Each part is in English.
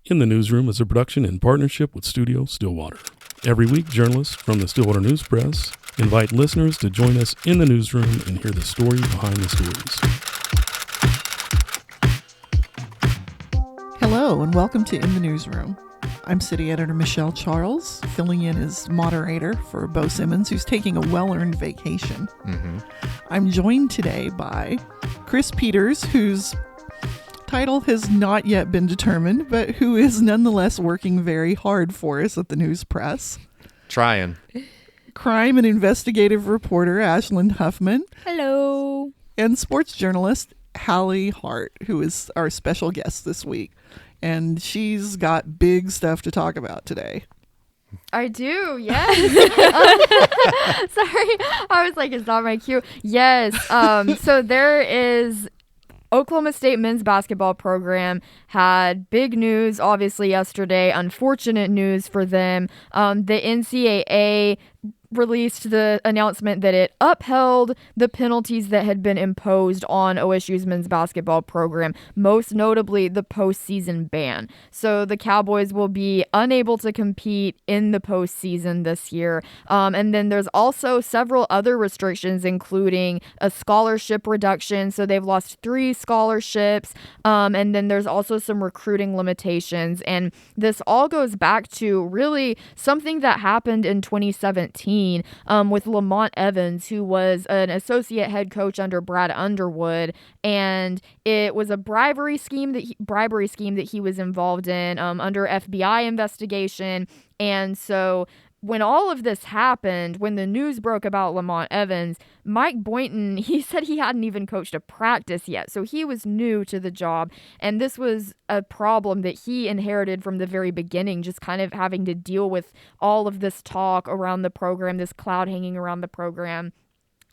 In the Newsroom is a production in partnership with Studio Stillwater. Every week, journalists from the Stillwater News Press invite listeners to join us in the newsroom and hear the story behind the stories. Hello, and welcome to In the Newsroom. I'm City Editor Michelle Charles, filling in as moderator for Beau Simmons, who's taking a well-earned vacation. I'm joined today by Chris Peters, whose title has not yet been determined, but who is nonetheless working very hard for us at the News Press. Trying. Crime and investigative reporter Ashlynd Huffman. Hello. And sports journalist Hallie Hart, who is our special guest this week. And she's got big stuff to talk about today. I do, yes. Sorry, I was like, it's not my cue. Yes, so there is Oklahoma State men's basketball program had big news, obviously, yesterday. Unfortunate news for them. The NCAA released the announcement that it upheld the penalties that had been imposed on OSU's men's basketball program, most notably the postseason ban. So the Cowboys will be unable to compete in the postseason this year. And then there's also several other restrictions, including a scholarship reduction. So they've lost 3 scholarships. And then there's also some recruiting limitations. And this all goes back to really something that happened in 2017 with Lamont Evans, who was an associate head coach under Brad Underwood, and it was a bribery scheme that he was involved in under FBI investigation. And so when all of this happened, when the news broke about Lamont Evans, Mike Boyton, he said he hadn't even coached a practice yet. So he was new to the job. And this was a problem that he inherited from the very beginning, just kind of having to deal with all of this talk around the program, this cloud hanging around the program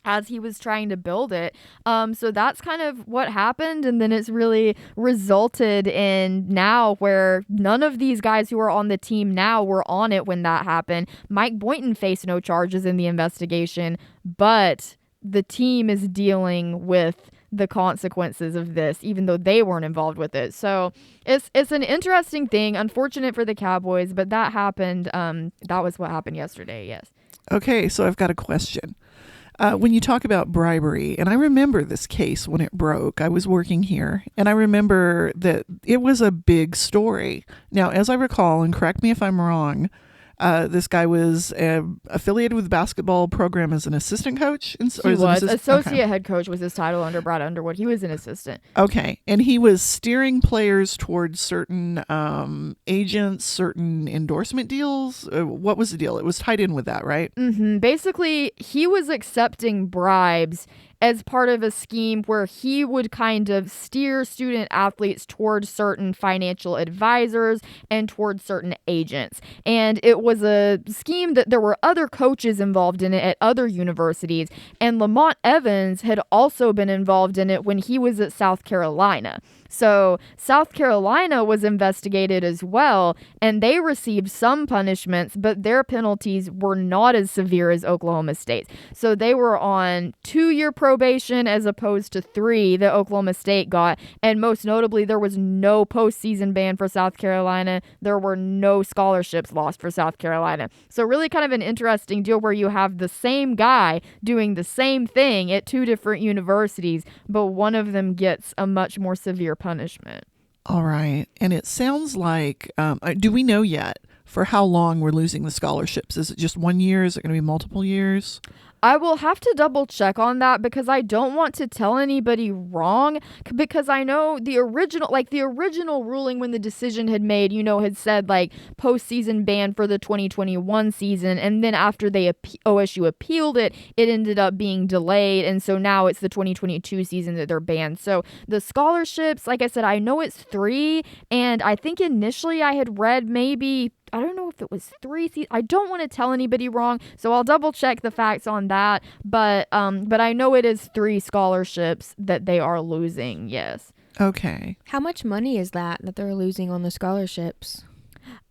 as he was trying to build it. So that's kind of what happened. And then it's really resulted in now where none of these guys who are on the team now were on it when that happened. Mike Boyton faced no charges in the investigation, but the team is dealing with the consequences of this, even though they weren't involved with it. So it's an interesting thing. Unfortunate for the Cowboys, but that happened. That was what happened yesterday, yes. Okay, so I've got a question. When you talk about bribery, and I remember this case when it broke, I was working here, and I remember that it was a big story. Now, as I recall, and correct me if I'm wrong, this guy was affiliated with the basketball program as an assistant coach? He was. Associate head coach was his title under Brad Underwood. He was an assistant. Okay. And he was steering players towards certain agents, certain endorsement deals. What was the deal? It was tied in with that, right? Mm-hmm. Basically, he was accepting bribes as part of a scheme where he would kind of steer student athletes towards certain financial advisors and towards certain agents. And it was a scheme that there were other coaches involved in it at other universities. And Lamont Evans had also been involved in it when he was at South Carolina. So South Carolina was investigated as well, and they received some punishments, but their penalties were not as severe as Oklahoma State's. So they were on 2-year probation as opposed to 3 that Oklahoma State got. And most notably, there was no postseason ban for South Carolina. There were no scholarships lost for South Carolina. So really kind of an interesting deal where you have the same guy doing the same thing at 2 different universities, but one of them gets a much more severe punishment. All right. And it sounds like, do we know yet for how long we're losing the scholarships? Is it just 1 year? Is it going to be multiple years? I will have to double check on that because I don't want to tell anybody wrong, because I know the original ruling when the decision had made, had said like postseason ban for the 2021 season. And then after OSU appealed it, it ended up being delayed. And so now it's the 2022 season that they're banned. So the scholarships, like I said, I know it's 3. And I think initially I had read maybe, I don't know if it was 3 seasons. I don't want to tell anybody wrong, so I'll double check the facts on that. But I know it is 3 scholarships that they are losing. Yes. Okay. How much money is that they're losing on the scholarships?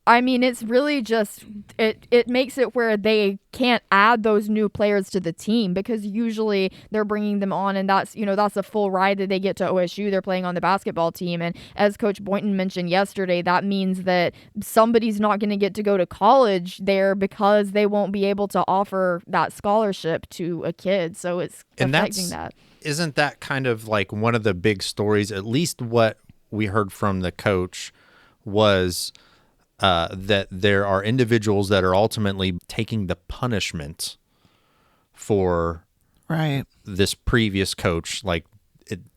I mean, it's really just, it makes it where they can't add those new players to the team because usually they're bringing them on and that's a full ride that they get to OSU. They're playing on the basketball team. And as Coach Boyton mentioned yesterday, that means that somebody's not going to get to go to college there because they won't be able to offer that scholarship to a kid. So it's affecting that. Isn't that kind of like one of the big stories, at least what we heard from the coach was that there are individuals that are ultimately taking the punishment for this previous coach. Like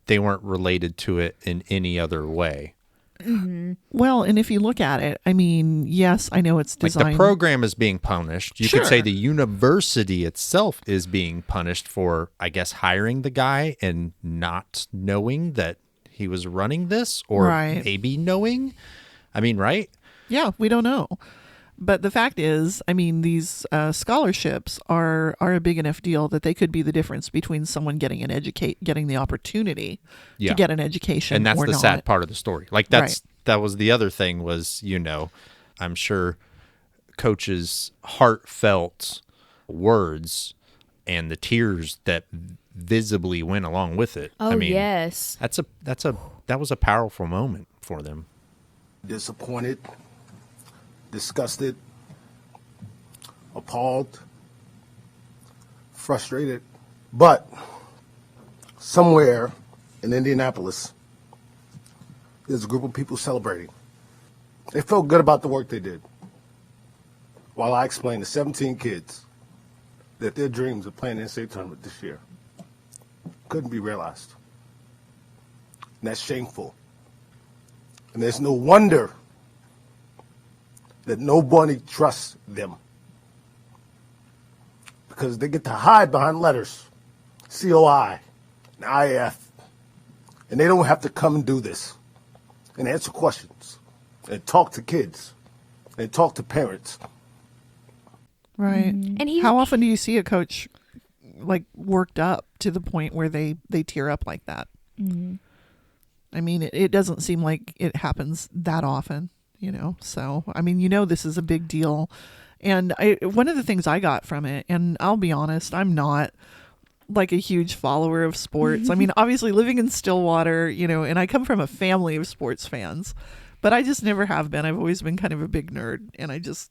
they weren't related to it in any other way. Mm-hmm. Well, and if you look at it, I mean, yes, I know it's designed. Like the program is being punished. You could say the university itself is being punished for, I guess, hiring the guy and not knowing that he was running this or maybe knowing. I mean, right? Yeah, we don't know. But the fact is, I mean, these scholarships are a big enough deal that they could be the difference between someone getting the opportunity to get an education, and that's or the not. sad part of the story. Like that was the other thing was, I'm sure Coach's heartfelt words and the tears that visibly went along with it. Oh, I mean, yes, that was a powerful moment for them. Disappointed, disgusted, appalled, frustrated, but somewhere in Indianapolis, there's a group of people celebrating. They felt good about the work they did. While I explained to 17 kids that their dreams of playing in the NCAA tournament this year couldn't be realized. And that's shameful. And there's no wonder that nobody trusts them. Because they get to hide behind letters, COI, and IF. And they don't have to come and do this and answer questions and talk to kids and talk to parents. Right. And how often do you see a coach like worked up to the point where they tear up like that? Mm-hmm. I mean, it doesn't seem like it happens that often, So, I mean, this is a big deal. And one of the things I got from it, and I'll be honest, I'm not like a huge follower of sports. I mean, obviously living in Stillwater, and I come from a family of sports fans, but I just never have been. I've always been kind of a big nerd, and I just,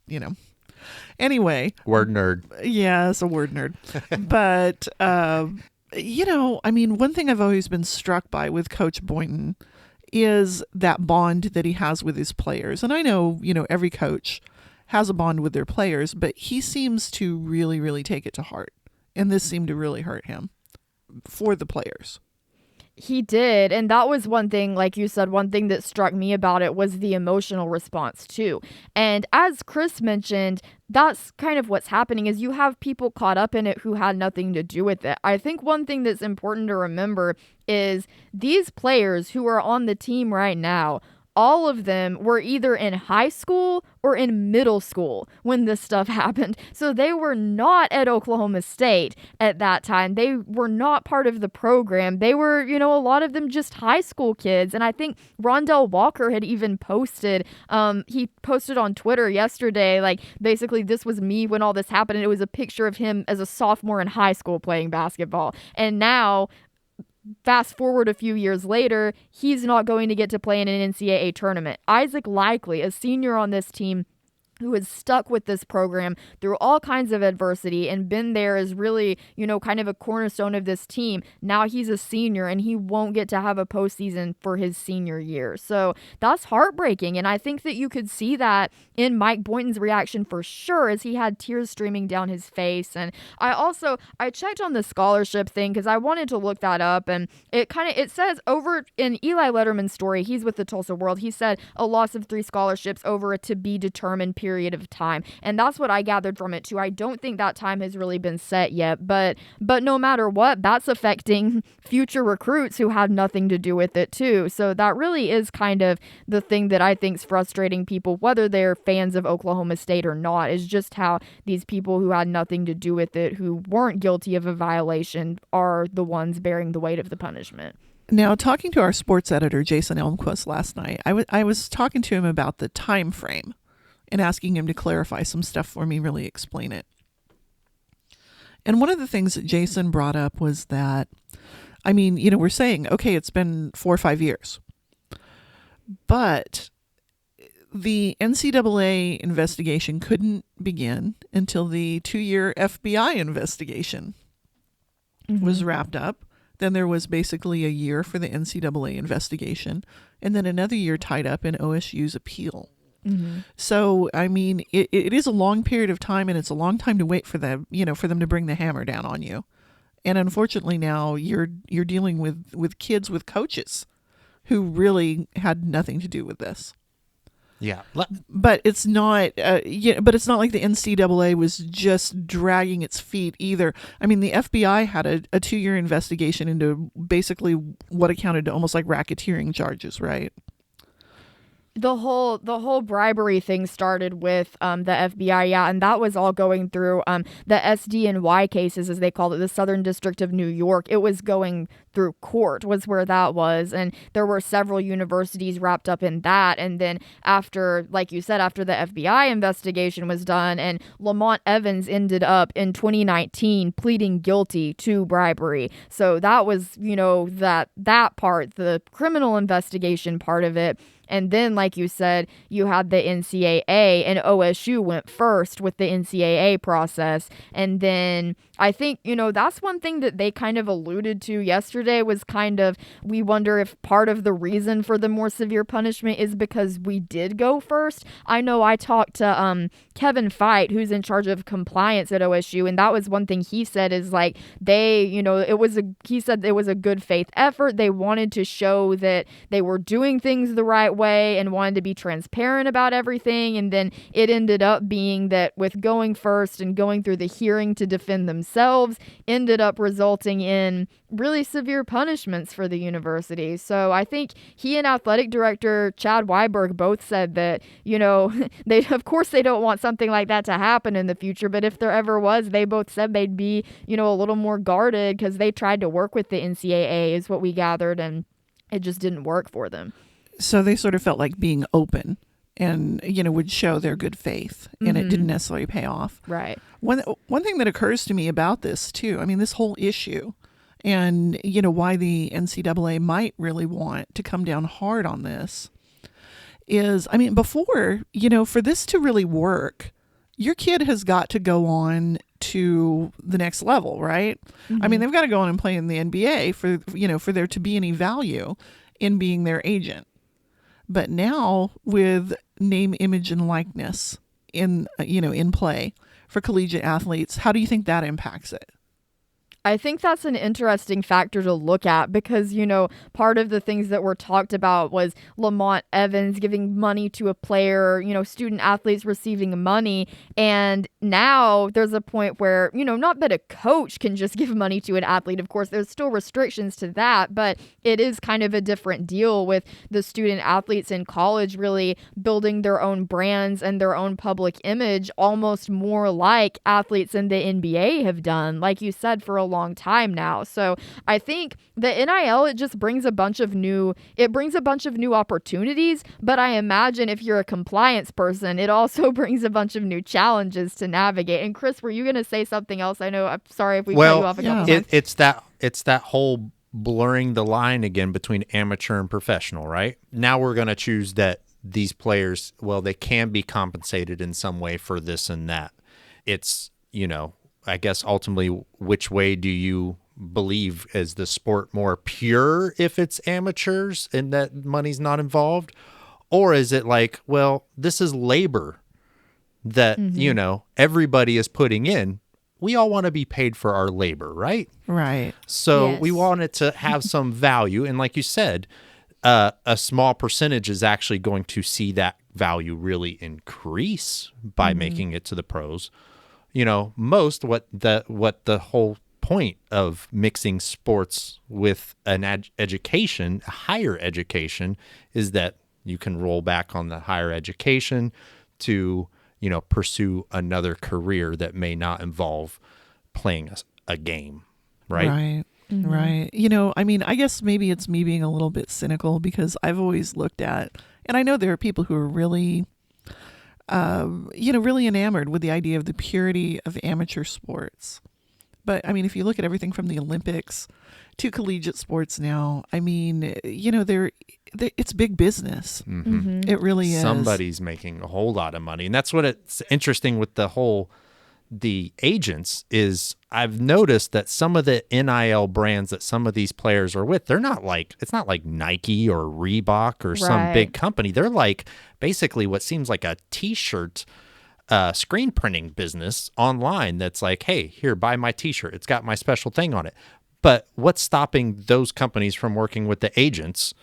Anyway. Word nerd. Yeah, it's a word nerd. But, I mean, one thing I've always been struck by with Coach Boyton is that bond that he has with his players. And I know, every coach has a bond with their players, but he seems to really, really take it to heart. And this seemed to really hurt him for the players. He did. And that was one thing, like you said, one thing that struck me about it was the emotional response too. And as Chris mentioned, that's kind of what's happening is you have people caught up in it who had nothing to do with it. I think one thing that's important to remember is these players who are on the team right now, all of them were either in high school or in middle school when this stuff happened. So they were not at Oklahoma State at that time. They were not part of the program. They were, a lot of them just high school kids. And I think Rondell Walker had even posted, he posted on Twitter yesterday, like basically this was me when all this happened. And it was a picture of him as a sophomore in high school playing basketball. And now, fast forward a few years later, he's not going to get to play in an NCAA tournament. Isaac Likely, a senior on this team, who has stuck with this program through all kinds of adversity and been there as really, kind of a cornerstone of this team. Now he's a senior and he won't get to have a postseason for his senior year. So that's heartbreaking. And I think that you could see that in Mike Boynton's reaction for sure as he had tears streaming down his face. And I checked on the scholarship thing because I wanted to look that up. And it says over in Eli Letterman's story, he's with the Tulsa World. He said a loss of 3 scholarships over a to be determined period of time. And that's what I gathered from it too. I don't think that time has really been set yet, but no matter what, that's affecting future recruits who had nothing to do with it too. So that really is kind of the thing that I think is frustrating people, whether they're fans of Oklahoma State or not, is just how these people who had nothing to do with it, who weren't guilty of a violation, are the ones bearing the weight of the punishment. Now, talking to our sports editor, Jason Elmquist, last night, I was talking to him about the time frame and asking him to clarify some stuff for me, really explain it. And one of the things that Jason brought up was that, I mean, we're saying, okay, it's been 4 or 5 years, but the NCAA investigation couldn't begin until the 2-year FBI investigation was wrapped up. Then there was basically a year for the NCAA investigation, and then another year tied up in OSU's appeal. So, I mean, it is a long period of time, and it's a long time to wait for them, for them to bring the hammer down on you. And unfortunately, now you're dealing with kids with coaches who really had nothing to do with this. Yeah, but it's not. But it's not like the NCAA was just dragging its feet either. I mean, the FBI had a 2-year investigation into basically what accounted to almost like racketeering charges, right? The whole bribery thing started with the FBI, yeah, and that was all going through the SDNY cases, as they called it, the Southern District of New York. It was going through court, was where that was, and there were several universities wrapped up in that. And then after, like you said, after the FBI investigation was done, and Lamont Evans ended up in 2019 pleading guilty to bribery. So that was, that part, the criminal investigation part of it. And then, like you said, you had the NCAA, and OSU went first with the NCAA process. And then I think, that's one thing that they kind of alluded to yesterday was kind of, we wonder if part of the reason for the more severe punishment is because we did go first. I know I talked to Kevin Feit, who's in charge of compliance at OSU, and that was one thing he said is like he said it was a good faith effort. They wanted to show that they were doing things the right way and wanted to be transparent about everything. And then it ended up being that with going first and going through the hearing to defend themselves ended up resulting in really severe punishments for the university. So I think he and athletic director Chad Weiberg both said that, they of course they don't want something like that to happen in the future, but if there ever was, they both said they'd be, a little more guarded because they tried to work with the NCAA is what we gathered, and it just didn't work for them. So they sort of felt like being open and, would show their good faith, and it didn't necessarily pay off. Right. One thing that occurs to me about this, too, I mean, this whole issue and, why the NCAA might really want to come down hard on this is, I mean, before, for this to really work, your kid has got to go on to the next level, right? I mean, they've got to go on and play in the NBA for there to be any value in being their agent. But now with name, image, and likeness in play for collegiate athletes, how do you think that impacts it? I think that's an interesting factor to look at because, part of the things that were talked about was Lamont Evans giving money to a player, student athletes receiving money. And now there's a point where, not that a coach can just give money to an athlete. Of course, there's still restrictions to that, but it is kind of a different deal with the student athletes in college really building their own brands and their own public image, almost more like athletes in the NBA have done, like you said, for a long time now. So I think the NIL, it just brings a bunch of new opportunities, but I imagine if you're a compliance person, it also brings a bunch of new challenges to navigate. And Chris, were you going to say something else? I know, I'm sorry if we cut you off a couple times. It's that whole blurring the line again between amateur and professional, right? Now we're going to choose that these players, they can be compensated in some way for this and that. It's, I guess ultimately, which way do you believe? Is the sport more pure if it's amateurs and that money's not involved? Or is it like, this is labor that, everybody is putting in. We all want to be paid for our labor, right? Right. So yes. We want it to have some value. And like you said, a small percentage is actually going to see that value really increase by making it to the pros. Most what the whole point of mixing sports with an education, a higher education, is that you can roll back on the higher education to, pursue another career that may not involve playing a game, right? Right. Mm-hmm. Right. I mean, I guess maybe it's me being a little bit cynical because I've always looked at, and I know there are people who are really really enamored with the idea of the purity of amateur sports. But I mean, if you look at everything from the Olympics to collegiate sports now, I mean, it's big business. Mm-hmm. It really is. Somebody's making a whole lot of money. And that's what it's interesting with the agents is I've noticed that some of the NIL brands that some of these players are with, it's not like Nike or Reebok or some big company. They're like basically what seems like a t-shirt screen printing business online that's like, hey, here, buy my t-shirt. It's got my special thing on it. But what's stopping those companies from working with the agents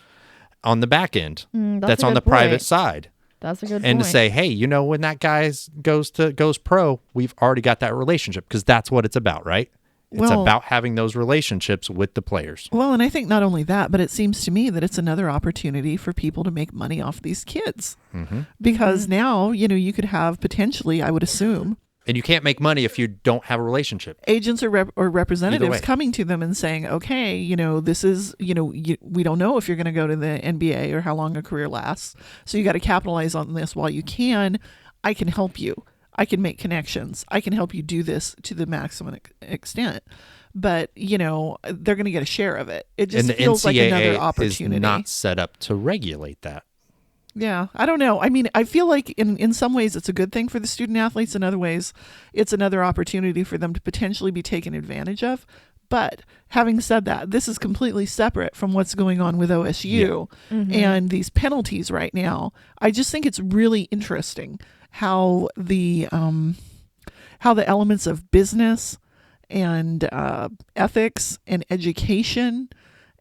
on the back end that's on the private side? That's a good point. And to say, hey, when that guy goes pro, we've already got that relationship because that's what it's about, right? It's about having those relationships with the players. Well, and I think not only that, but it seems to me that it's another opportunity for people to make money off these kids. Mm-hmm. Because now, you could have potentially, I would assume. And you can't make money if you don't have a relationship. Agents or representatives coming to them and saying, okay, this is, we don't know if you're going to go to the NBA or how long a career lasts. So you got to capitalize on this while you can. I can help you. I can make connections. I can help you do this to the maximum extent. But, they're going to get a share of it. It just feels like another opportunity. And the NCAA is not set up to regulate that. Yeah, I don't know. I mean, I feel like in some ways it's a good thing for the student athletes. In other ways, it's another opportunity for them to potentially be taken advantage of. But having said that, this is completely separate from what's going on with OSU and these penalties right now. I just think it's really interesting how the elements of business and ethics and education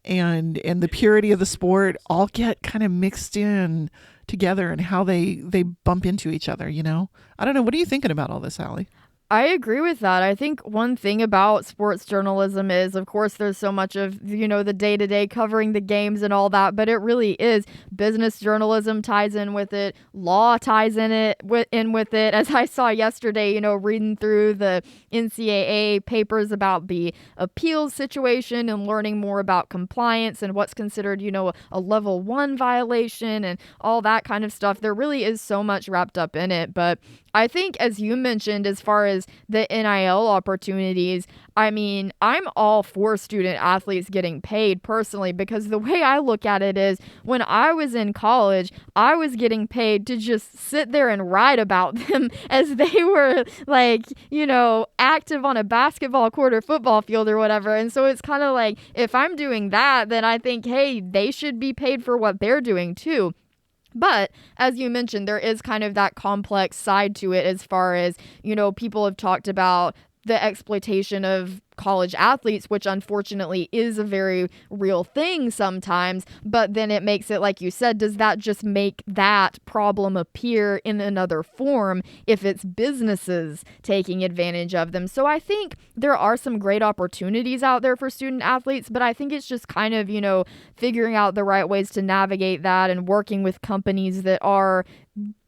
and the purity of the sport all get kind of mixed in together and how they bump into each other, I don't know. What are you thinking about all this, Hallie? I agree with that. I think one thing about sports journalism is, of course, there's so much of, the day-to-day covering the games and all that, but it really is business journalism ties in with it. Law ties in with it. As I saw yesterday, reading through the NCAA papers about the appeals situation and learning more about compliance and what's considered, a level 1 violation and all that kind of stuff. There really is so much wrapped up in it, but I think, as you mentioned, as far as the NIL opportunities, I mean, I'm all for student athletes getting paid personally, because the way I look at it is when I was in college, I was getting paid to just sit there and write about them as they were active on a basketball court or football field or whatever. And so it's kind of like, if I'm doing that, then I think, hey, they should be paid for what they're doing too. But as you mentioned, there is kind of that complex side to it as far as, people have talked about the exploitation of college athletes, which unfortunately is a very real thing sometimes. But then it makes it, like you said, does that just make that problem appear in another form if it's businesses taking advantage of them? So I think there are some great opportunities out there for student athletes, but I think it's just kind of, figuring out the right ways to navigate that and working with companies that are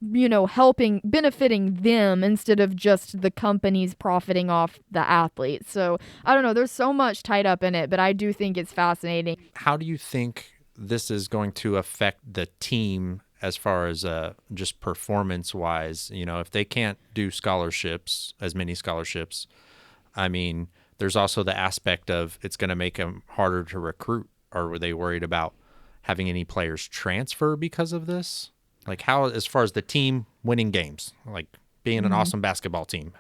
benefiting them instead of just the companies profiting off the athletes. So I don't know, there's so much tied up in it, but I do think it's fascinating. How do you think this is going to affect the team as far as just performance wise? If they can't do as many scholarships, I mean, there's also the aspect of it's going to make them harder to recruit. Or were they worried about having any players transfer because of this? Like, how, as far as the team winning games, like being an awesome basketball team,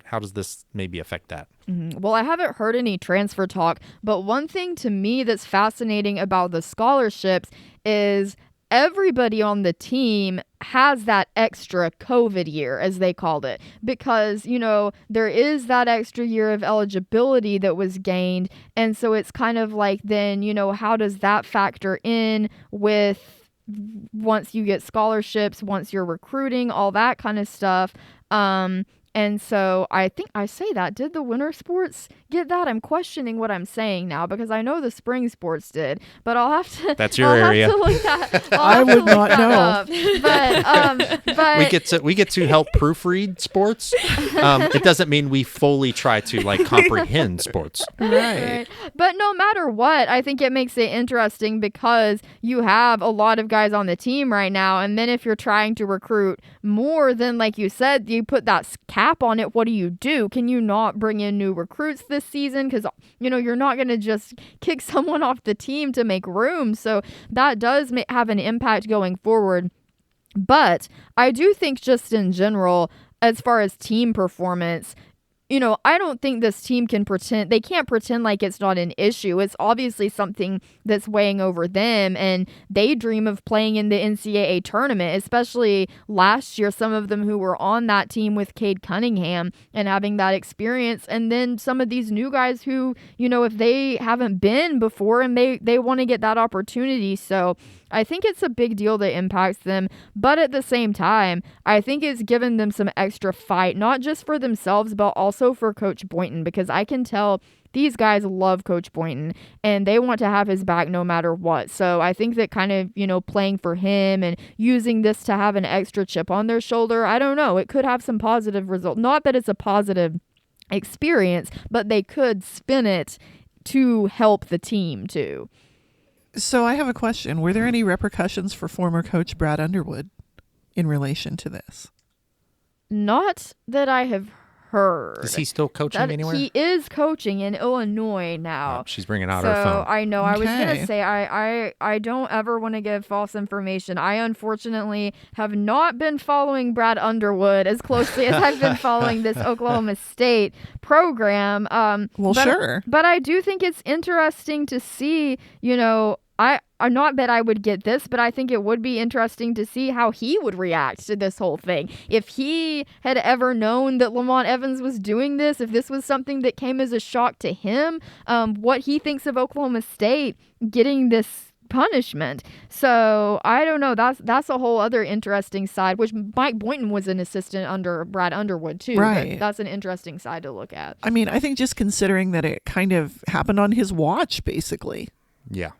how does this maybe affect that? Well, I haven't heard any transfer talk, but one thing to me that's fascinating about the scholarships is everybody on the team has that extra COVID year, as they called it, because, there is that extra year of eligibility that was gained. And so it's kind of like, then, how does that factor in with once you get scholarships, once you're recruiting, all that kind of stuff. And so I think I say that. Did the winter sports get that? I'm questioning what I'm saying now because I know the spring sports did, but I'll have to. That's your I'll area. Have to look that, I would not know. But we get to help proofread sports. It doesn't mean we fully try to like comprehend sports. Right. But no matter what, I think it makes it interesting because you have a lot of guys on the team right now. And then if you're trying to recruit more than, like you said, you put that cap on it, what do? Can you not bring in new recruits this season? Because, you're not going to just kick someone off the team to make room. So that does have an impact going forward. But I do think just in general, as far as team performance, I don't think this team they can't pretend like it's not an issue. It's obviously something that's weighing over them, and they dream of playing in the NCAA tournament, especially last year, some of them who were on that team with Cade Cunningham and having that experience. And then some of these new guys who, if they haven't been before and they want to get that opportunity. So I think it's a big deal that impacts them, but at the same time, I think it's given them some extra fight, not just for themselves, but also for Coach Boyton, because I can tell these guys love Coach Boyton and they want to have his back no matter what. So I think that kind of, playing for him and using this to have an extra chip on their shoulder, I don't know, it could have some positive results. Not that it's a positive experience, but they could spin it to help the team too. So I have a question. Were there any repercussions for former coach Brad Underwood in relation to this? Not that I have heard. Is he still coaching anywhere? He is coaching in Illinois now. Oh, she's bringing out her phone. I know. I was going Okay. to say, I don't ever want to give false information. I unfortunately have not been following Brad Underwood as closely as I've been following this Oklahoma State program. Sure. But I do think it's interesting to see, I'm not that I would get this, but I think it would be interesting to see how he would react to this whole thing. If he had ever known that Lamont Evans was doing this, if this was something that came as a shock to him, what he thinks of Oklahoma State getting this punishment. So I don't know. That's a whole other interesting side, which Mike Boynton was an assistant under Brad Underwood too. Right. That's an interesting side to look at. I mean, I think just considering that it kind of happened on his watch, basically. Yeah.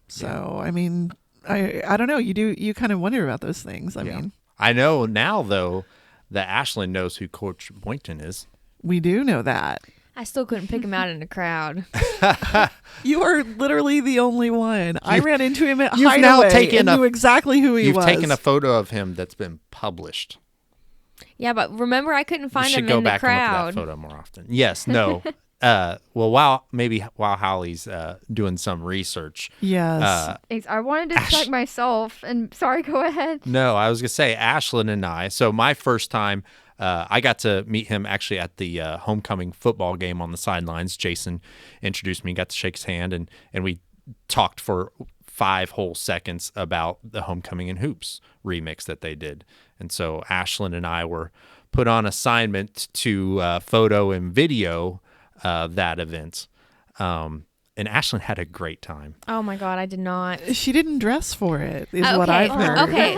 So I mean, I don't know. You kind of wonder about those things. I mean, I know now though that Ashlynd knows who Coach Boynton is. we do know that. I still couldn't pick him out in the crowd. You are literally the only one. I ran into him at you've Hideaway now taken and knew exactly who he You've was. taken a photo of him that's been published. Yeah, but remember, I couldn't find You should him go in the back and look at crowd. that photo more often. Yes, no. While Hallie's doing some research. Yes. I wanted to check myself, and sorry, go ahead. No, I was going to say Ashlynd and I. So my first time, I got to meet him actually at the homecoming football game on the sidelines. Jason introduced me, got to shake his hand, and we talked for 5 whole seconds about the Homecoming in Hoops remix that they did. And so Ashlynd and I were put on assignment to photo and video that event. And Ashlynd had a great time. Oh my God, I did not. She didn't dress for it, is what I've heard. Okay,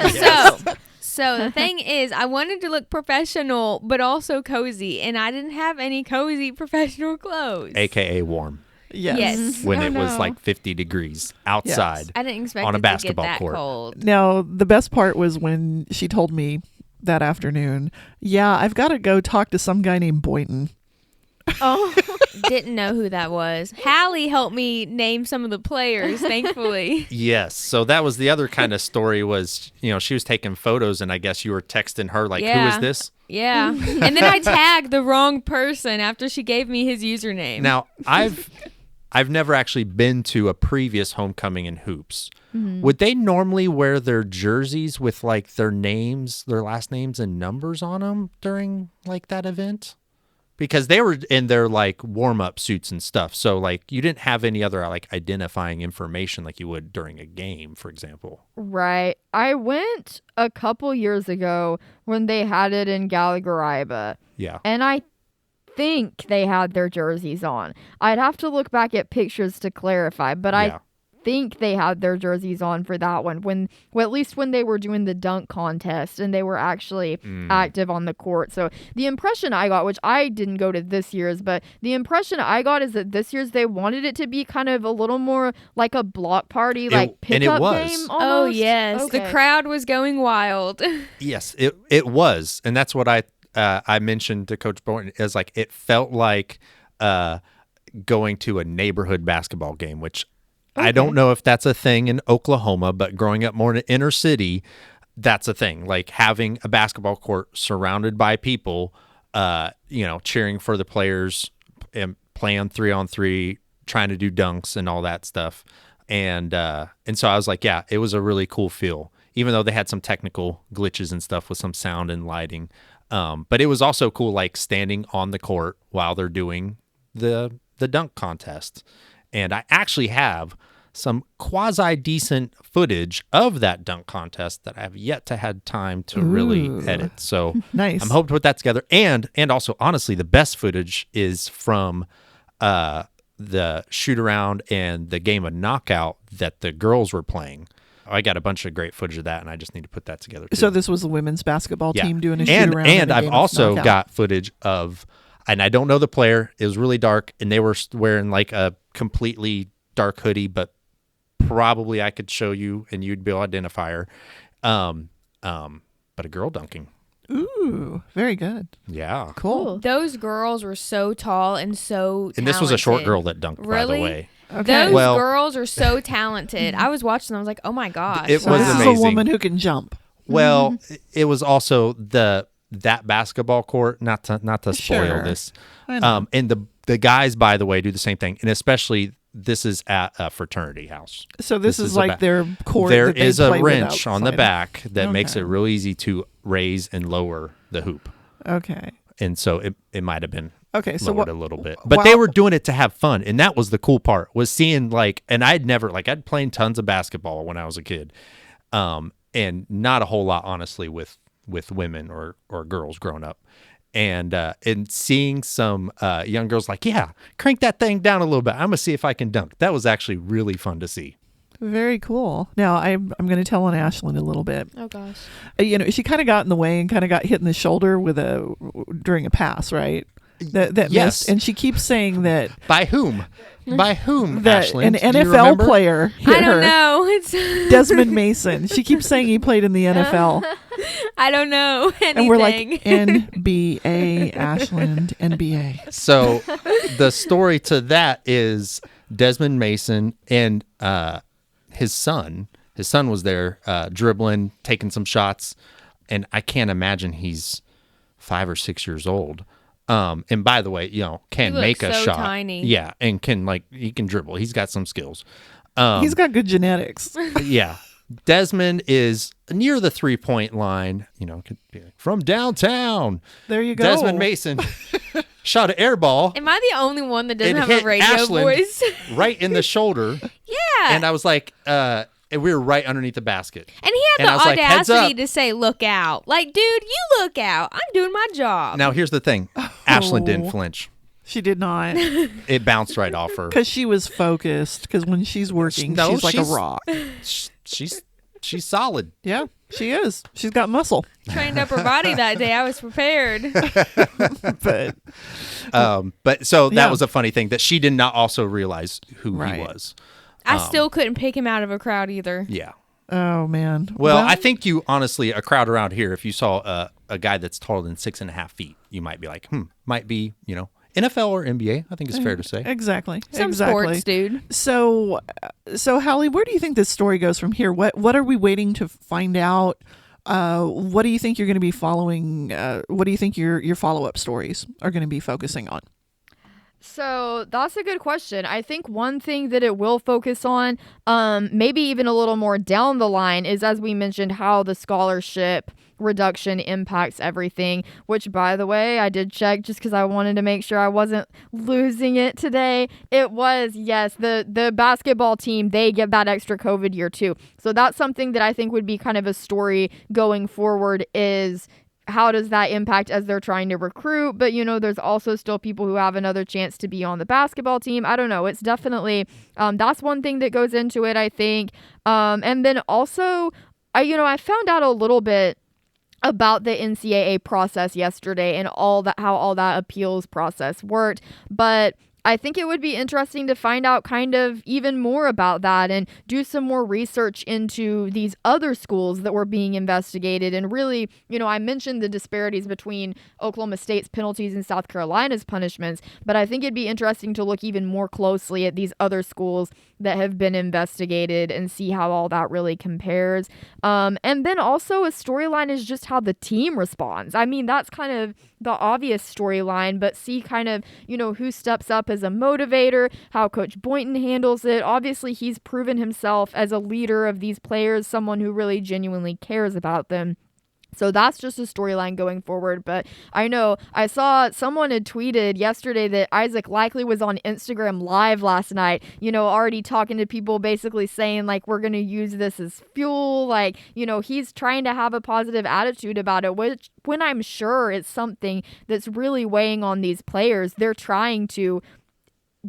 so the thing is, I wanted to look professional, but also cozy, and I didn't have any cozy professional clothes. AKA warm. Yes. When it was like 50 degrees outside. I didn't expect on a it basketball to get that court. cold. Now, the best part was when she told me that afternoon, I've got to go talk to some guy named Boyton. Oh, didn't know who that was. Hallie helped me name some of the players, thankfully. Yes. So that was the other kind of story was, she was taking photos and I guess you were texting her like, Yeah. who is this? Yeah. And then I tagged the wrong person after she gave me his username. Now, I've never actually been to a previous Homecoming in Hoops. Mm-hmm. Would they normally wear their jerseys with like their names, their last names and numbers on them during like that event? Because they were in their like warm-up suits and stuff. So like you didn't have any other like identifying information like you would during a game, for example. Right. I went a couple years ago when they had it in Gallagher-Iba. Yeah. And I think they had their jerseys on. I'd have to look back at pictures to clarify, but I think they had their jerseys on for that one, at least when they were doing the dunk contest and they were actually active on the court. So the impression I got, which I didn't go to this year's, but the impression I got is that this year's they wanted it to be kind of a little more like a block party, like pickup game almost. Oh, yes. Okay. The crowd was going wild. Yes, it was. And that's what I mentioned to Coach Boyton, is like it felt like going to a neighborhood basketball game, which I don't know if that's a thing in Oklahoma, but growing up more in the inner city, that's a thing. Like having a basketball court surrounded by people, cheering for the players and playing 3-on-3, trying to do dunks and all that stuff. And so I was like, yeah, it was a really cool feel, even though they had some technical glitches and stuff with some sound and lighting. But it was also cool, like standing on the court while they're doing the dunk contest. And I actually have some quasi-decent footage of that dunk contest that I have yet to had time to really edit. So nice. I'm hoping to put that together. And also, honestly, the best footage is from the shoot-around and the game of knockout that the girls were playing. I got a bunch of great footage of that, and I just need to put that together, too. So this was the women's basketball team doing a shoot-around. And I've also got footage of, and I don't know the player, it was really dark, and they were wearing like a completely dark hoodie, but probably I could show you and you'd be able to identify her. But a girl dunking. Ooh, very good. Yeah. Cool. Those girls were so tall and so talented. And this was a short girl that dunked, really? by the way. Okay. Those girls are so talented. I was watching them. I was like, oh my gosh. It So was this amazing. is a woman who can jump. Well, it was also that basketball court, not to spoil Sure. this. I know. And the guys, by the way, do the same thing. And especially this is at a fraternity house. So this is a like their court. There that they is a play wrench with on the outside. back that makes Okay. it real easy to raise and lower the hoop. Okay. And so it might have been Okay. So lowered what? a little bit. But they were doing it to have fun. And that was the cool part, was seeing like, and I'd played tons of basketball when I was a kid. And not a whole lot, honestly, with women or girls growing up. And seeing some young girls like, yeah, crank that thing down a little bit. I'm going to see if I can dunk. That was actually really fun to see. Very cool. Now I'm going to tell on Ashlynd a little bit. Oh gosh. She kind of got in the way and kind of got hit in the shoulder during a pass, right? That Yes. missed, and she keeps saying that By whom? By whom, that Ashlynd? an Do you NFL remember? player hit I don't her. know. It's Desmond Mason. She keeps saying he played in the NFL, I don't know anything. and we're like NBA, Ashlynd, NBA. So the story to that is Desmond Mason and his son. His son was there dribbling, taking some shots, and I can't imagine he's 5 or 6 years old. And by the way, can He make a looks so shot. tiny. Yeah, and he can dribble. He's got some skills. He's got good genetics. Yeah. Desmond is near the 3-point line, could be like, from downtown. There you go. Desmond Mason shot an air ball. Am I the only one that doesn't It have hit a radio Ashlynd voice? right in the shoulder. Yeah. And I was like, and we were right underneath the basket. And he had And I the was like, "Heads audacity up." to say, look out. Like, dude, you look out. I'm doing my job. Now, here's the thing. Ashlynd didn't flinch. She did not, It bounced right off her. because she was focused. Because when she's working, No, she's like a she's- rock. She's solid. Yeah, she is. She's got muscle. Trained up her body that day. I was prepared. But But so that Yeah. was a funny thing, that she did not also realize who Right. he was. I still couldn't pick him out of a crowd either. Yeah. oh man. Well, I think honestly, a crowd around here, if you saw a guy that's taller than 6.5 feet, you might be like, might be, NFL or NBA, I think it's fair to say. exactly. Some exactly. sports, dude. So Hallie, where do you think this story goes from here? What are we waiting to find out? What do you think you're going to be following? What do you think your follow-up stories are going to be focusing on? So that's a good question. I think one thing that it will focus on, maybe even a little more down the line, is, as we mentioned, how the scholarship reduction impacts everything, which, by the way, I did check just because I wanted to make sure I wasn't losing it today. It was, yes, the basketball team, they get that extra COVID year too. So that's something that I think would be kind of a story going forward, is how does that impact as they're trying to recruit? But, there's also still people who have another chance to be on the basketball team. I don't know. It's definitely, that's one thing that goes into it, I think. And then also, I found out a little bit about the NCAA process yesterday and how all that appeals process worked. But I think it would be interesting to find out kind of even more about that and do some more research into these other schools that were being investigated. And really, I mentioned the disparities between Oklahoma State's penalties and South Carolina's punishments, but I think it'd be interesting to look even more closely at these other schools that have been investigated and see how all that really compares. And then also a storyline is just how the team responds. I mean, that's kind of the obvious storyline, but see kind of, who steps up as a motivator, how Coach Boyton handles it. Obviously, he's proven himself as a leader of these players, someone who really genuinely cares about them. So that's just a storyline going forward. But I know I saw someone had tweeted yesterday that Isaac Likely was on Instagram Live last night, already talking to people, basically saying, like, we're going to use this as fuel. Like, he's trying to have a positive attitude about it, which when I'm sure it's something that's really weighing on these players. They're trying to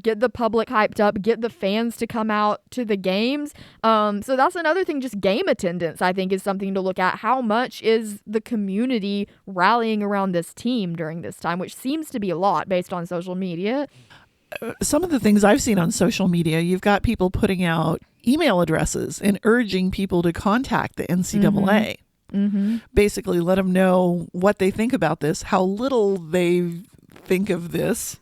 get the public hyped up, get the fans to come out to the games. So that's another thing, just game attendance, I think, is something to look at. How much is the community rallying around this team during this time, which seems to be a lot based on social media. Some of the things I've seen on social media, you've got people putting out email addresses and urging people to contact the NCAA. Mm-hmm. Basically let them know what they think about this, how little they think of this.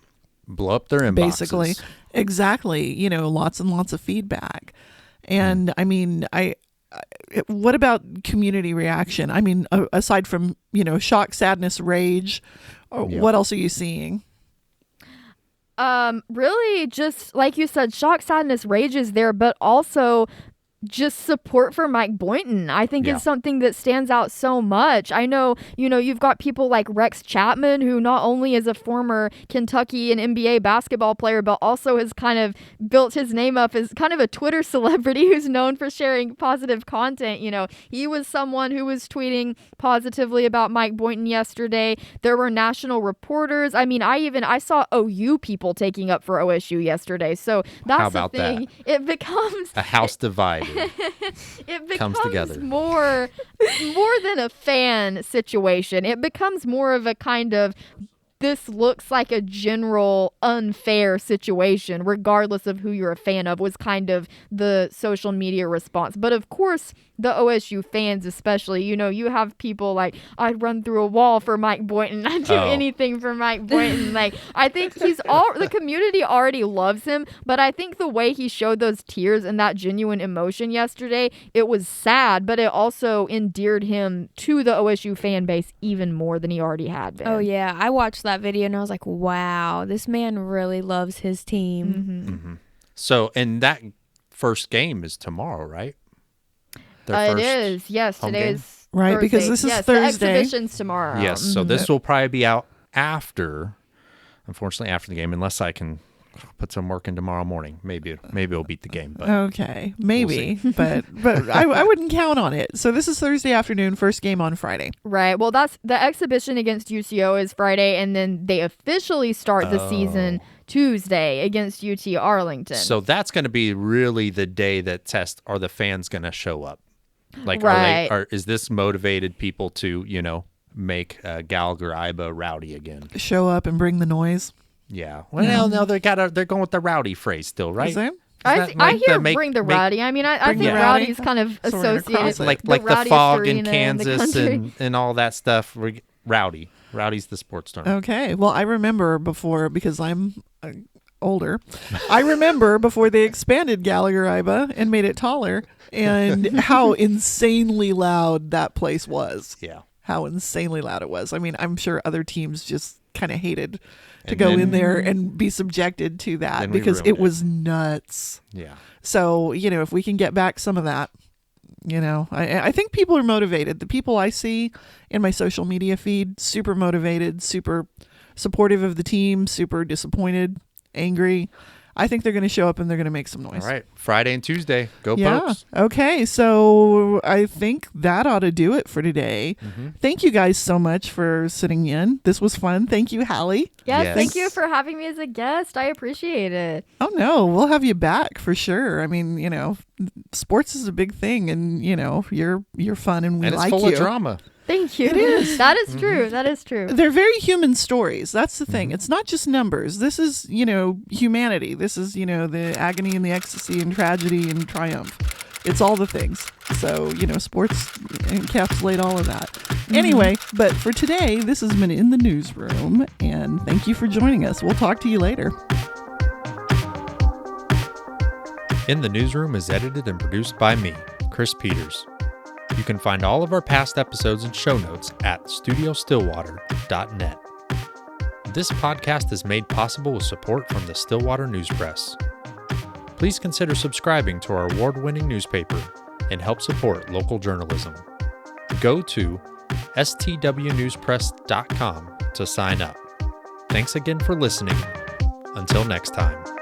Blow up their inboxes. Basically. Exactly. Lots and lots of feedback. And I mean, what about community reaction? I mean, aside from, shock, sadness, rage, what else are you seeing? Really just like you said, shock, sadness, rage is there, but also just support for Mike Boynton, I think is something that stands out so much. I know, you've got people like Rex Chapman, who not only is a former Kentucky and NBA basketball player, but also has kind of built his name up as kind of a Twitter celebrity who's known for sharing positive content. He was someone who was tweeting positively about Mike Boynton yesterday. There were national reporters. I mean, I saw OU people taking up for OSU yesterday. So that's How about the thing. That? It becomes a house divided. It becomes comes together. more than a fan situation. It becomes more of a kind of, this looks like a general unfair situation, regardless of who you're a fan of, was kind of the social media response. But of course, the OSU fans especially, you have people like, I'd run through a wall for Mike Boynton. I'd do anything for Mike Boynton. Like, I think the community already loves him, but I think the way he showed those tears and that genuine emotion yesterday, it was sad, but it also endeared him to the OSU fan base even more than he already had been. Oh, yeah. I watched that video and I was like, wow, this man really loves his team. Mm-hmm. Mm-hmm. So, and that first game is tomorrow, right? It is. Yes, today is right, Thursday. because this is yes, Thursday. The exhibition's tomorrow. Yes, so this will probably be out unfortunately after the game, unless I can put some work in tomorrow morning. Maybe it'll beat the game. But okay, maybe, we'll but I wouldn't count on it. So this is Thursday afternoon, first game on Friday. Right. Well, that's the exhibition against UCO is Friday, and then they officially start the season Tuesday against UT Arlington. So that's going to be really the day that are the fans going to show up? Like, right. is this motivated people to, make Gallagher-Iba rowdy again? Show up and bring the noise. Yeah. Well, no, they're going with the rowdy phrase still, right? Is it? I hear bring the rowdy. I mean, I think rowdy is kind of associated like the the fog in rowdiest arena Kansas and all that stuff. Rowdy. Rowdy's the sports term. Okay. Well, I remember before, because I'm older, I remember before they expanded Gallagher-Iba and made it taller, and how insanely loud that place was. Yeah. How insanely loud it was. I mean, I'm sure other teams just kind of hated to go in there and be subjected to that because it was nuts. Yeah. So, if we can get back some of that, I think people are motivated. The people I see in my social media feed, super motivated, super supportive of the team, super disappointed, angry. I think they're going to show up and they're going to make some noise. All right. Friday and Tuesday. Go Yeah. Pokes. Okay. So I think that ought to do it for today. Thank you guys so much for sitting in. This was fun. Thank you, Hallie. Yes, Yes. thank you for having me as a guest. I appreciate it. Oh, no. We'll have you back for sure. I mean, sports is a big thing and, you're fun and we And it's like full you. of drama. Thank you. It is. That is true. That is true. They're very human stories. That's the thing. It's not just numbers. This is, humanity. This is, the agony and the ecstasy and tragedy and triumph. It's all the things. So, sports encapsulate all of that. Anyway, but for today, this has been In the Newsroom, and thank you for joining us. We'll talk to you later. In the Newsroom is edited and produced by me, Chris Peters. You can find all of our past episodes and show notes at studiostillwater.net. This podcast is made possible with support from the Stillwater News Press. Please consider subscribing to our award-winning newspaper and help support local journalism. Go to stwnewspress.com to sign up. Thanks again for listening. Until next time.